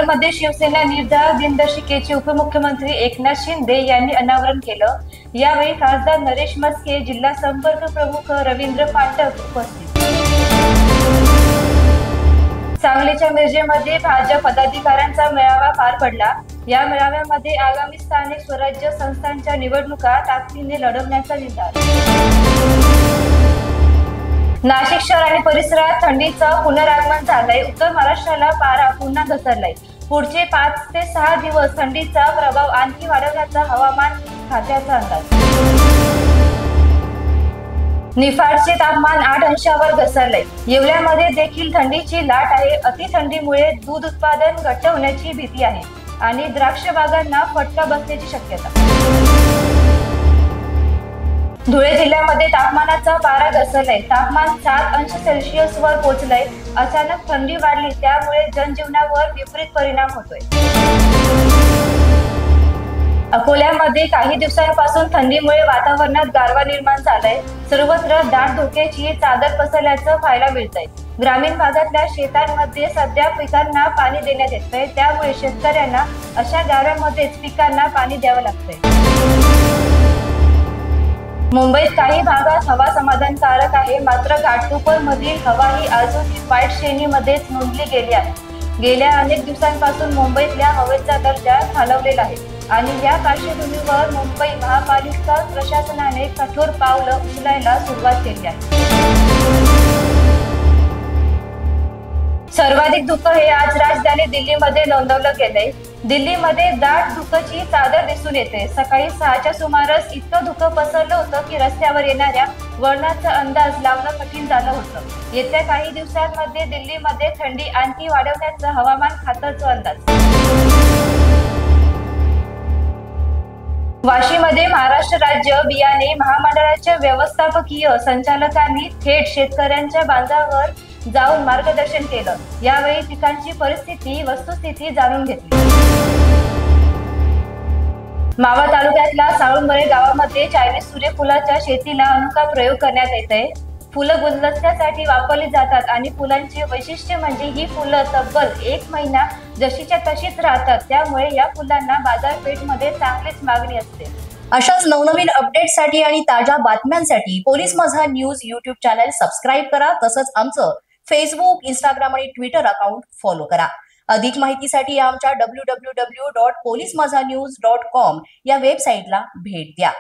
सांगलीमध्ये शिवसेना निर्धार दिनदर्शिकेचे उपमुख्यमंत्री एकनाथ शिंदे यांनी अनावरण केलं। यावेळी खासदार नरेश मस्के, जिल्हा संपर्क प्रमुख रवींद्र फाटक उपस्थित। सांगलीच्या मिरजेमध्ये भाजप पदाधिकाऱ्यांचा मेळावा पार पडला। या मेळाव्यामध्ये आगामी स्थानिक स्वराज्य संस्थांच्या निवडणुका ताकदीने लढवण्याचा निर्धार। नाशिक शहर आणि परिसरात थंडीचं पुनरागमन झालंय। उत्तर महाराष्ट्राला पारा पुन्हा घसरलाय। पुढचे 5 ते 6 दिवस थंडीचा प्रभाव आणखी वाढवण्याचा हवामान खात्याचा अंदाज। निफाडचे तापमान 8 अंशावर घसरले। येवल्यामध्ये देखील थंडीची लाट आहे। अतिथंडीमुळे दूध उत्पादन घट्ट होण्याची भीती आहे आणि द्राक्ष बागांना फटका बसण्याची शक्यता। धुळे जिल्ह्यामध्ये तापमानाचा पारा घसरलाय। तापमान 7 अंश सेल्सिअस वर पोहोचलंय। अचानक थंडी वाढली, त्यामुळे जनजीवनावर विपरीत परिणाम होतोय। अकोल्यामध्ये काही दिवसांपासून थंडीमुळे वातावरणात गारवा निर्माण झालाय। सर्वत्र दाट धुक्याची चादर पसरल्याचं पाहायला मिळतंय। ग्रामीण भागातल्या शेतांमध्ये सध्या पिकांना पाणी देण्यात येतंय, त्यामुळे शेतकऱ्यांना अशा गारव्यामध्येच पिकांना पाणी द्यावं लागतंय। मुंबईत काही भागात हवा समाधानकारक आहे, मात्र घाटकोपरमधील हवा ही अजूनही वाईट श्रेणीमध्येच नोंदली गेली आहे। गेल्या अनेक दिवसांपासून मुंबईतल्या हवेचा दर्जा खालावलेला आहे आणि या पार्श्वभूमीवर मुंबई महापालिका प्रशासनाने कठोर पावलं उचलायला सुरुवात केली आहे। सर्वाधिक धुकं हे आज राजधानी दिल्लीमध्ये नोंदवलं गेलंय। दिल्लीमध्ये दाट धुक्याची चादर दिसून येते। सकाळी 6च्या सुमारास इतकं धुकं पसरलं होतं की रस्त्यावर येणाऱ्या वळणाचा अंदाज लावणं कठीण झालं होतं। येत्या काही दिवसांमध्ये दिल्लीमध्ये थंडी आणखी वाढवण्याचा हवामान खात्याचा अंदाज। वाशीमध्ये महाराष्ट्र राज्य बियाणे महामंडळाच्या व्यवस्थापकीय संचालकांनी थेट शेतकऱ्यांच्या बांधावर जाऊन मार्गदर्शन केलं। यावेळी पिकांची परिस्थिती, वस्तुस्थिती जाणून घेतली। मावळ तालुक्यातल्या साळुंबरे गावामध्ये चायनीज सूर्यफुलाच्या शेतीला अनोखा प्रयोग करण्यात येतोय। फुलं गुलदस्त्यासाठी वापरली जातात आणि फुलांचे वैशिष्ट्य म्हणजे ही फुलं तब्बल 1 महिना जशीच्या तशीच राहतात, त्यामुळे या फुलांना बाजारपेठमध्ये चांगलीच मागणी असते। अशाच नवनवीन अपडेट्ससाठी आणि ताज्या बातम्यांसाठी पोलीस माझा न्यूज YouTube चॅनल सबस्क्राईब करा। तसंच आमचं फेसबुक, इंस्टाग्राम आणि ट्विटर अकाउंट फॉलो करा। अधिक माहितीसाठी आमच्या www.polismazanews.com या वेबसाईटला भेट द्या।